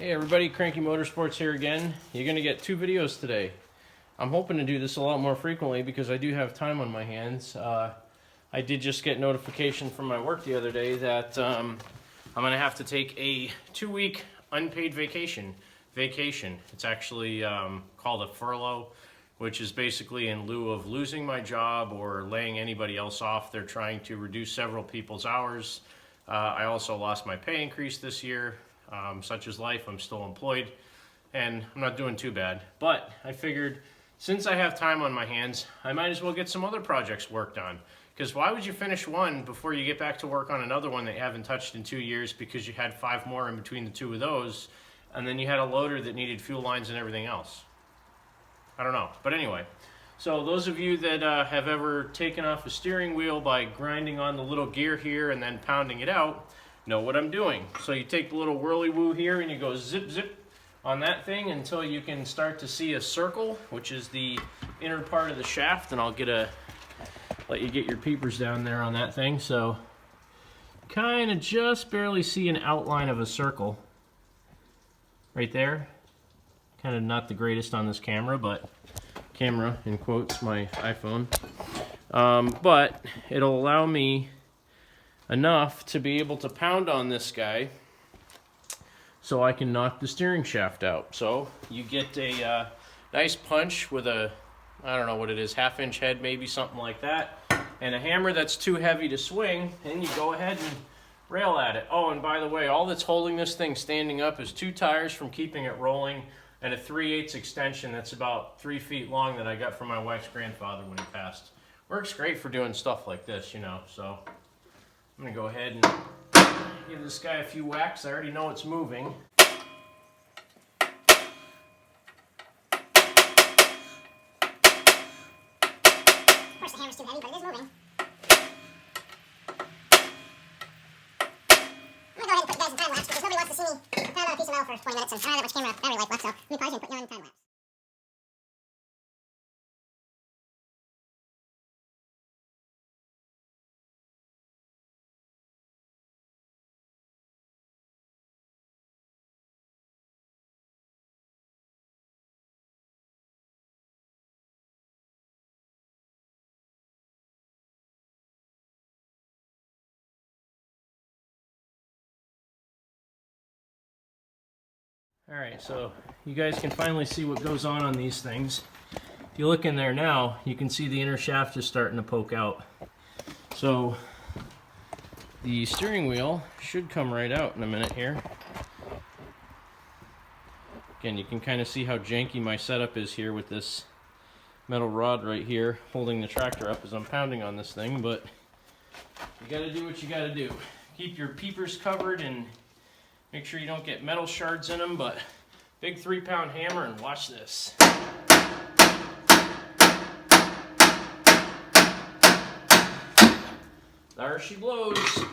Hey everybody, Cranky Motorsports here again. You're going to get two videos today. I'm hoping to do this a lot more frequently because I do have time on my hands. I did just get notification from my work the other day that I'm going to have to take a 2-week unpaid vacation. It's actually called a furlough, which is basically in lieu of losing my job or laying anybody else off. They're trying to reduce several people's hours. I also lost my pay increase this year. Such is life, I'm still employed and I'm not doing too bad. But I figured since I have time on my hands, I might as well get some other projects worked on. Because why would you finish one before you get back to work on another one that you haven't touched in 2 years because you had 5 more in between the two of those, and then you had a loader that needed fuel lines and everything else? I don't know. But anyway, so those of you that have ever taken off a steering wheel by grinding on the little gear here and then pounding it out, know what I'm doing. So you take the little whirly-woo here and you go zip zip on that thing until you can start to see a circle, which is the inner part of the shaft, and I'll let you get your peepers down there on that thing. So kind of just barely see an outline of a circle right there. Kind of not the greatest on this camera, but camera in quotes, my iPhone. But it'll allow me enough to be able to pound on this guy so I can knock the steering shaft out. So you get a nice punch with a, I don't know what it is, 1/2-inch head, maybe something like that, and a hammer that's too heavy to swing, and you go ahead and rail at it. Oh, and by the way, all that's holding this thing standing up is 2 tires from keeping it rolling and a 3/8 extension that's about 3 feet long that I got from my wife's grandfather when he passed. Works great for doing stuff like this, you know. So I'm gonna go ahead and give this guy a few whacks. I already know it's moving. Of course the hammer's too heavy, but it is moving. I'm gonna go ahead and put you guys in time lapse because nobody wants to see me pound on a piece of metal for 20 minutes and I don't have that much camera battery life left, so I'm probably gonna put you on time lapse. Alright, so you guys can finally see what goes on these things. If you look in there now, you can see the inner shaft is starting to poke out. So the steering wheel should come right out in a minute here. Again, you can kind of see how janky my setup is here with this metal rod right here holding the tractor up as I'm pounding on this thing, but you gotta do what you gotta do. Keep your peepers covered and make sure you don't get metal shards in them, but big 3-pound hammer and watch this. There she blows.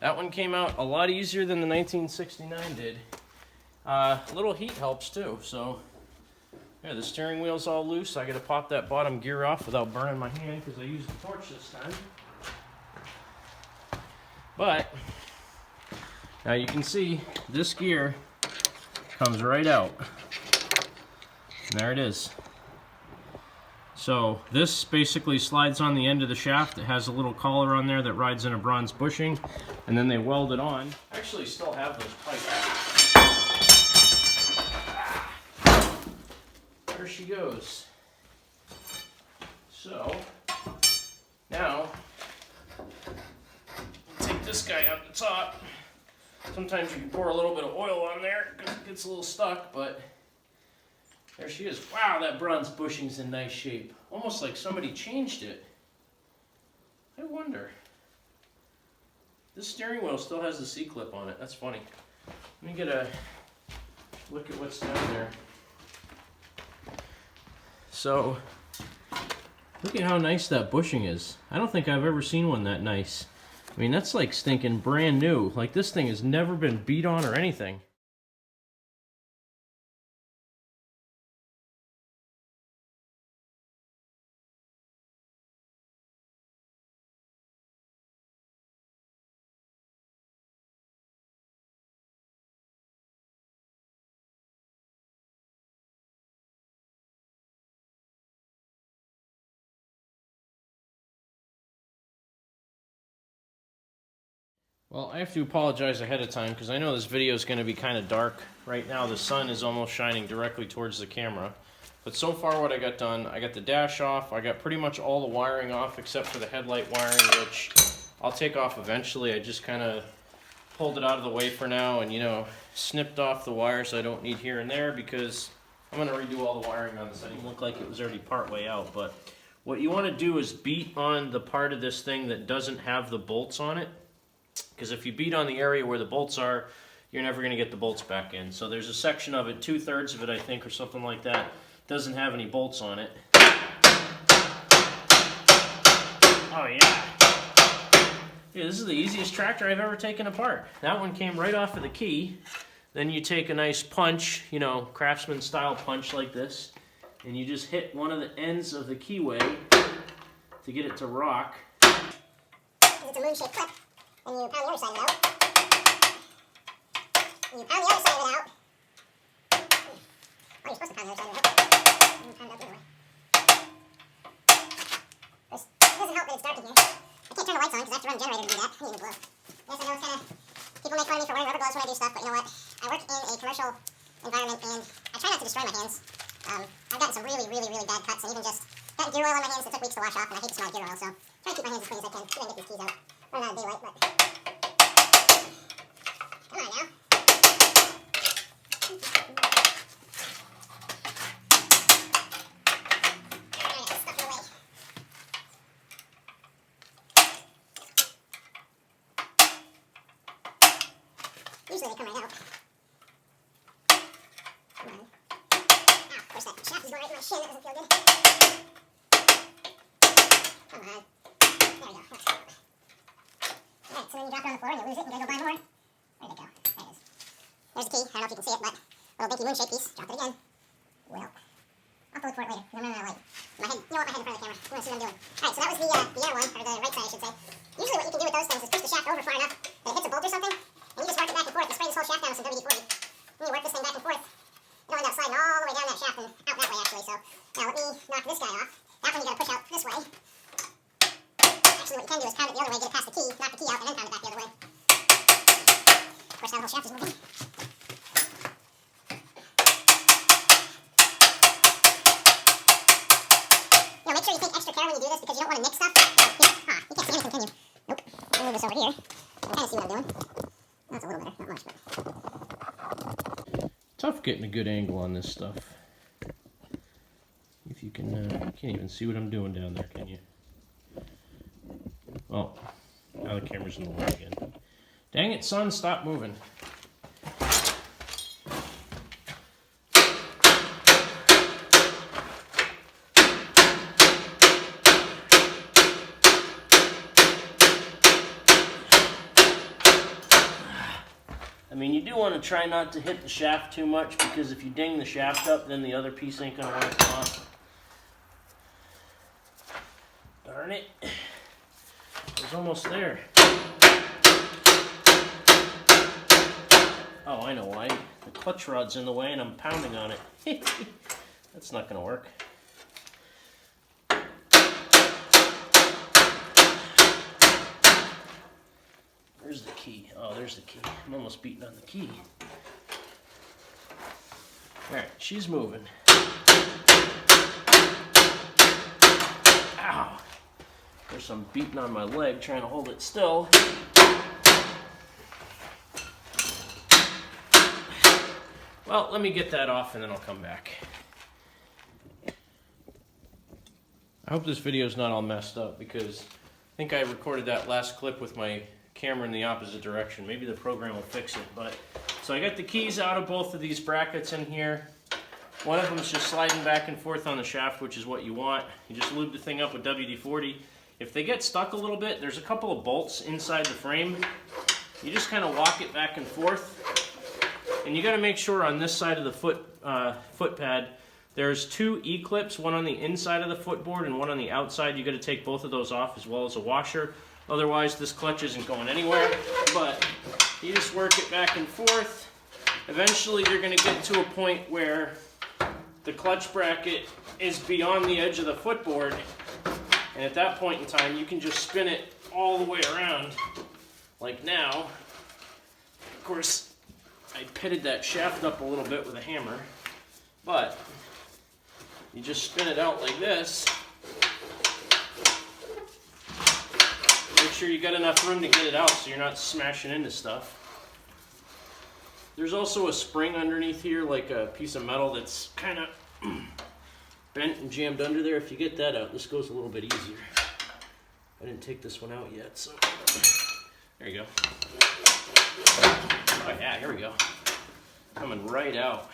That one came out a lot easier than the 1969 did. Little heat helps too, so yeah, the steering wheel's all loose. I gotta pop that bottom gear off without burning my hand because I used the torch this time. But now you can see this gear comes right out. And there it is. So this basically slides on the end of the shaft. It has a little collar on there that rides in a bronze bushing, and then they weld it on. I actually still have those pipes. There she goes. So now take this guy out the top. Sometimes you can pour a little bit of oil on there because it gets a little stuck, but there she is. Wow, that bronze bushing's in nice shape. Almost like somebody changed it. I wonder. This steering wheel still has the C-clip on it. That's funny. Let me get a look at what's down there. So, look at how nice that bushing is. I don't think I've ever seen one that nice. I mean, that's like stinking brand new. Like, this thing has never been beat on or anything. Well, I have to apologize ahead of time because I know this video is going to be kind of dark. Right now the sun is almost shining directly towards the camera. But so far what I got done, I got the dash off, I got pretty much all the wiring off except for the headlight wiring, which I'll take off eventually. I just kind of pulled it out of the way for now and, you know, snipped off the wires I don't need here and there because I'm going to redo all the wiring on this. It didn't look like it was already part way out, but what you want to do is beat on the part of this thing that doesn't have the bolts on it. Because if you beat on the area where the bolts are, you're never going to get the bolts back in. So there's a section of it, 2/3 of it I think, or something like that, doesn't have any bolts on it. Oh yeah. Yeah, this is the easiest tractor I've ever taken apart. That one came right off of the key. Then you take a nice punch, you know, craftsman style punch like this, and you just hit one of the ends of the keyway to get it to rock. It's a moon-shaped clip. And you pound the other side of it out. And you pound the other side of it out. Oh, you're supposed to pound the other side of it out. And you pound it out the other way. This doesn't help that it's dark in here. I can't turn the lights on because I have to run a generator to do that. I need a glove. Yes, I know it's kind of... People make fun of me for wearing rubber gloves when I do stuff, but you know what? I work in a commercial environment and I try not to destroy my hands. I've gotten some really, really, really bad cuts and even just gotten gear oil on my hands that took weeks to wash off, and I hate the smell of gear oil, so try to keep my hands as clean as I can. See if I can get these keys out. Running out of daylight, but... Come on now. Usually they come right out. Come on. Ow, of course that shaft is going right in my shin. That doesn't feel good. Come on. There we go. Alright, so then you drop it on the floor and you lose it and you gotta go buy more. Where'd it go? There it is. There's the key. I don't know if you can see it, but a little dinky moon shaped piece. Drop it again. Well, I'll have to look for it later. I'm running out of light. My head, you know what? My head in front of the camera. You want to see what I'm doing. Alright, so that was the air one, or the right side I should say. Usually what you can do with those things is push the shaft over far enough that it hits a bolt or something, and you just work it back and forth and spray this whole shaft down with some WD-40. And you work this thing back and forth. It'll end up sliding all the way down that shaft and out that way actually. So now let me knock this guy off. That one you gotta push out this way. Actually what you can do is pound it the other way, get it past the key, knock the key out, and then pound it back the other way. Of course that whole shaft is moving. You know, make sure you take extra care when you do this because you don't want to nick stuff. You can't see anything, can you? Nope. I'll move this over here. You can kind of see what I'm doing. That's a little better, not much, but... Tough getting a good angle on this stuff. If you can, you can't even see what I'm doing down there, can you? Well, now the camera's in the way again. Dang it, son, stop moving. I mean, you do want to try not to hit the shaft too much because if you ding the shaft up, then the other piece ain't going to want to come off. Darn it. It was almost there. Oh, I know why. The clutch rod's in the way and I'm pounding on it. That's not going to work. Where's the key? Oh, there's the key. I'm almost beating on the key. Alright, she's moving. Ow! There's some beating on my leg trying to hold it still. Well, let me get that off and then I'll come back. I hope this video's not all messed up because I think I recorded that last clip with my camera in the opposite direction. Maybe the program will fix it. But so I got the keys out of both of these brackets in here. One of them is just sliding back and forth on the shaft, which is what you want. You just lube the thing up with WD-40. If they get stuck a little bit, there's a couple of bolts inside the frame. You just kind of walk it back and forth. And you got to make sure on this side of the foot pad, there's two E-clips, one on the inside of the footboard and one on the outside. You got to take both of those off as well as a washer. Otherwise, this clutch isn't going anywhere. But you just work it back and forth. Eventually, you're going to get to a point where the clutch bracket is beyond the edge of the footboard. And at that point in time, you can just spin it all the way around like now, of course, I pitted that shaft up a little bit with a hammer, but you just spin it out like this. Make sure you got enough room to get it out so you're not smashing into stuff. There's also a spring underneath here, like a piece of metal that's kind of bent and jammed under there. If you get that out, this goes a little bit easier. I didn't take this one out yet, so there you go. Oh yeah, here we go. Coming right out.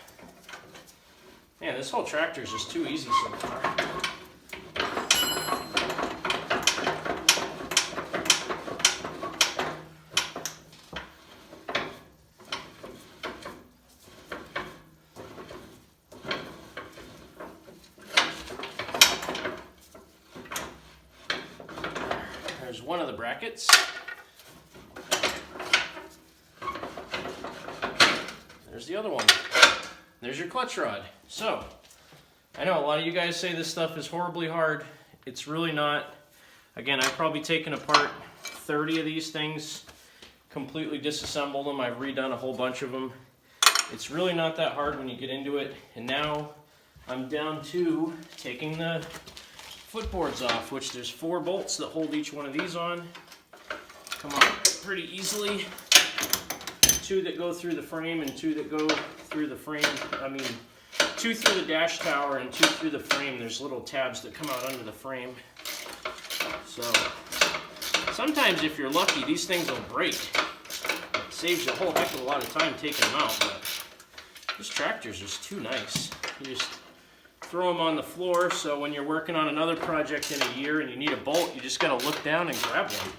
Man, this whole tractor is just too easy so far. There's one of the brackets. There's the other one. There's your clutch rod. So, I know a lot of you guys say this stuff is horribly hard. It's really not. Again, I've probably taken apart 30 of these things, completely disassembled them. I've redone a whole bunch of them. It's really not that hard when you get into it. And now I'm down to taking the footboards off, which there's 4 bolts that hold each one of these on. Come on pretty easily. 2 that go through the frame and 2 that go through the frame. I mean, 2 through the dash tower and 2 through the frame. There's little tabs that come out under the frame. So sometimes if you're lucky, these things will break. It saves you a whole heck of a lot of time taking them out, but this tractor's just too nice. You just throw them on the floor, so when you're working on another project in a year and you need a bolt, you just gotta look down and grab one.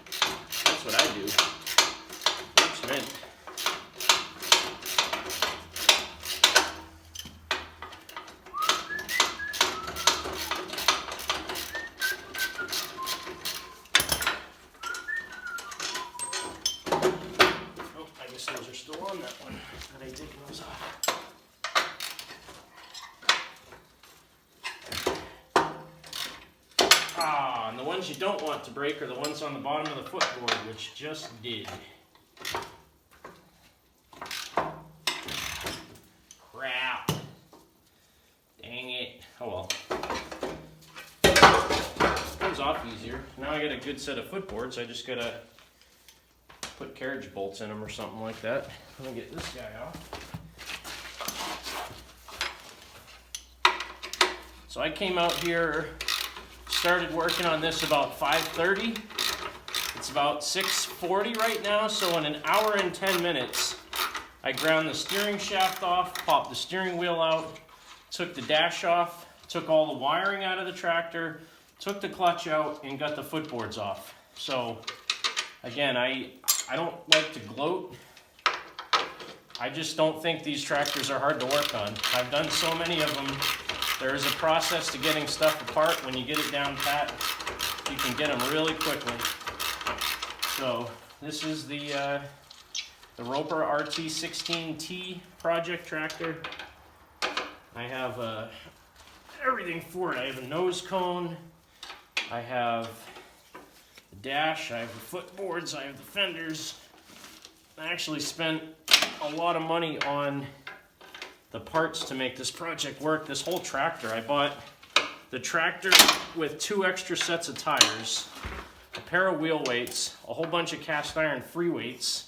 That's what I do. Works mint. Oh, I guess those are still on that one. How they taking those off? And the ones you don't want to break are the ones on the bottom of the footboard, which just did. Crap. Dang it. Oh well. Comes off easier. Now I got a good set of footboards. I just gotta put carriage bolts in them or something like that. Let me get this guy off. So I came out here, started working on this about 5:30. It's about 6:40 right now, so in an hour and 10 minutes, I ground the steering shaft off, popped the steering wheel out, took the dash off, took all the wiring out of the tractor, took the clutch out, and got the footboards off. So, again, I don't like to gloat. I just don't think these tractors are hard to work on. I've done so many of them. There is a process to getting stuff apart. When you get it down pat, you can get them really quickly. So this is the Roper RT16T project tractor. I have everything for it. I have a nose cone. I have the dash. I have the footboards. I have the fenders. I actually spent a lot of money on the parts to make this project work. This whole tractor, I bought the tractor with 2 extra sets of tires, a pair of wheel weights, a whole bunch of cast iron free weights,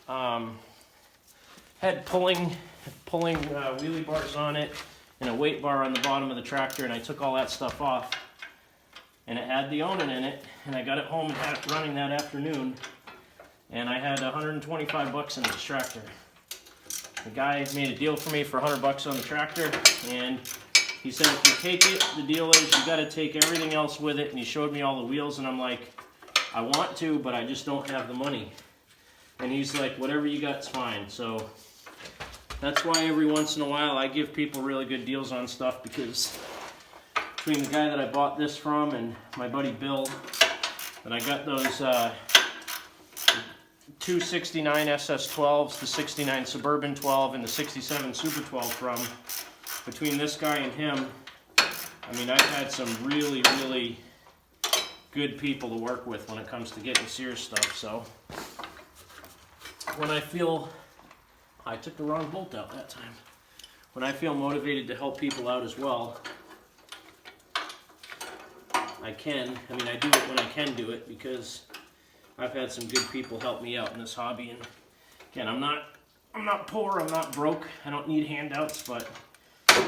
had pulling wheelie bars on it, and a weight bar on the bottom of the tractor, and I took all that stuff off. And it had the awning in it, and I got it home and had it running that afternoon, and I had 125 bucks in this tractor. The guy made a deal for me for 100 bucks on the tractor, and he said if you take it, the deal is you got to take everything else with it, and he showed me all the wheels, and I'm like, I want to, but I just don't have the money. And he's like, whatever you got's fine. So that's why every once in a while I give people really good deals on stuff, because between the guy that I bought this from and my buddy Bill, that I got those 2 69 SS12s, the 69 Suburban 12, and the 67 Super 12 from, between this guy and him, I mean, I've had some really, really good people to work with when it comes to getting serious stuff. So when I feel, I took the wrong bolt out that time. When I feel motivated to help people out as well, I can. I mean, I do it when I can do it because I've had some good people help me out in this hobby. And again, I'm not poor, I'm not broke, I don't need handouts, but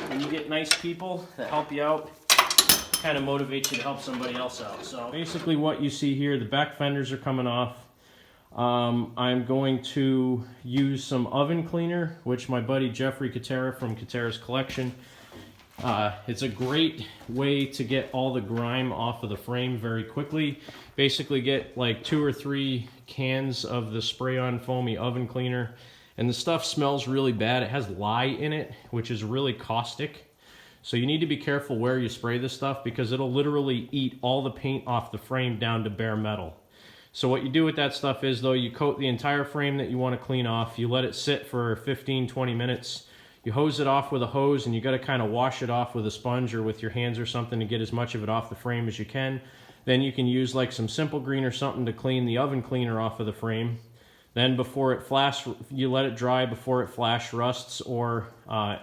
when you get nice people that help you out, it kind of motivates you to help somebody else out. So basically what you see here, the back fenders are coming off. I'm going to use some oven cleaner, which my buddy Jeffrey Katera from Katera's Collection. It's a great way to get all the grime off of the frame very quickly. Basically get like 2 or 3 cans of the spray-on foamy oven cleaner. And the stuff smells really bad. It has lye in it, which is really caustic. So you need to be careful where you spray this stuff because it'll literally eat all the paint off the frame down to bare metal. So what you do with that stuff is, though, you coat the entire frame that you want to clean off. You let it sit for 15-20 minutes. You hose it off with a hose, and you got to kind of wash it off with a sponge or with your hands or something to get as much of it off the frame as you can. Then you can use like some Simple Green or something to clean the oven cleaner off of the frame. Then before it flash, you let it dry before it flash rusts, or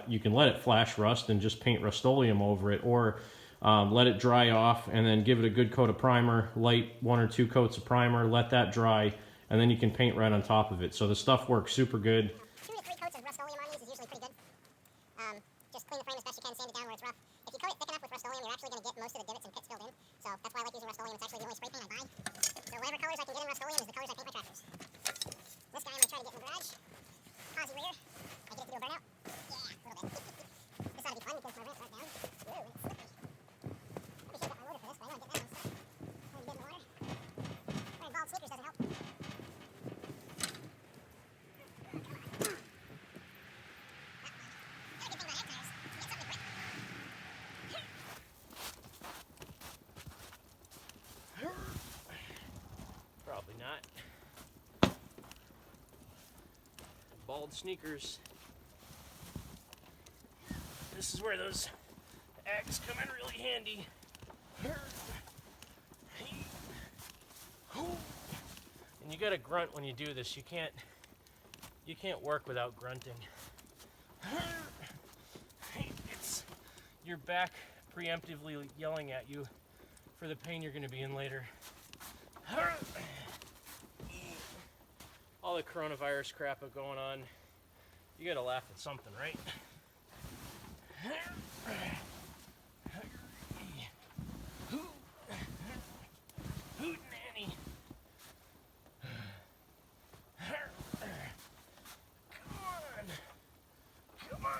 you can let it flash rust and just paint Rust-Oleum over it, or let it dry off and then give it a good coat of primer, light 1 or 2 coats of primer, let that dry, and then you can paint right on top of it. So the stuff works super good. 2 to 3 coats of Rust-Oleum on these is usually pretty good. Just clean the frame as best you can, sand it down where it's rough. If you coat it thick enough with Rust-Oleum, you're actually going to get most of the divots and pits filled in. So that's why I like using Rust-Oleum. It's actually the only spray paint I buy. So whatever colors I can get in Rust-Oleum is the colors I paint my tractors. This guy I'm going to try to get in the garage. Aussie rear. I get it to do a burnout. Yeah, a little bit. This ought to be fun because my ramp went down. Ooh, it's slippery. I should have got my loader for this, but I know I get that one stuck. When you get in the water. Wearing bald sneakers doesn't help. Probably not. Bald sneakers. This is where those Ags come in really handy. And you gotta grunt when you do this. You can't work without grunting. It's your back preemptively yelling at you for the pain you're gonna be in later. All the coronavirus crap going on, you gotta laugh at something, right? Hoot nanny. Come on,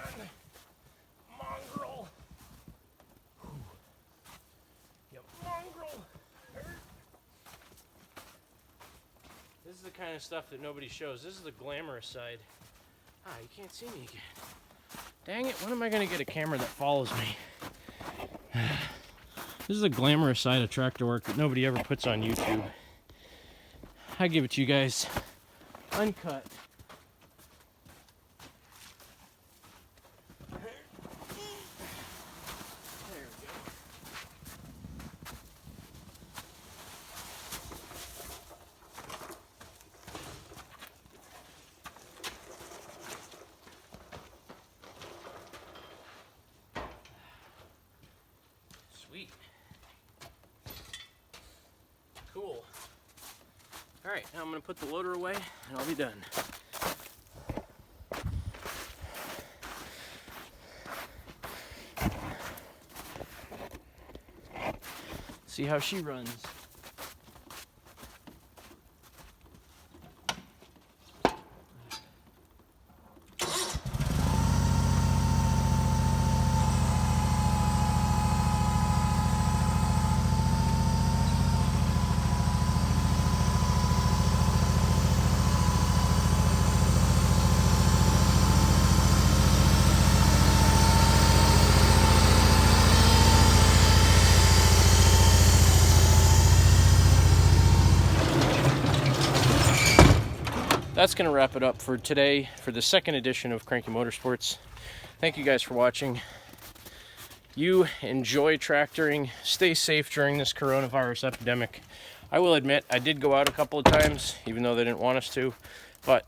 mongrel. You mongrel. This is the kind of stuff that nobody shows. This is the glamorous side. Ah, you can't see me again. Dang it, when am I going to get a camera that follows me? This is the glamorous side of tractor work that nobody ever puts on YouTube. I give it to you guys uncut. Sweet. Cool. Alright, now I'm going to put the loader away and I'll be done. See how she runs. That's going to wrap it up for today for the second edition of Cranky Motorsports. Thank you guys for watching. You enjoy tractoring. Stay safe during this coronavirus epidemic. I will admit, I did go out a couple of times, even though they didn't want us to. But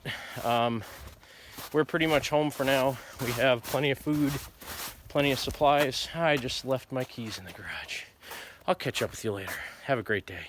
we're pretty much home for now. We have plenty of food, plenty of supplies. I just left my keys in the garage. I'll catch up with you later. Have a great day.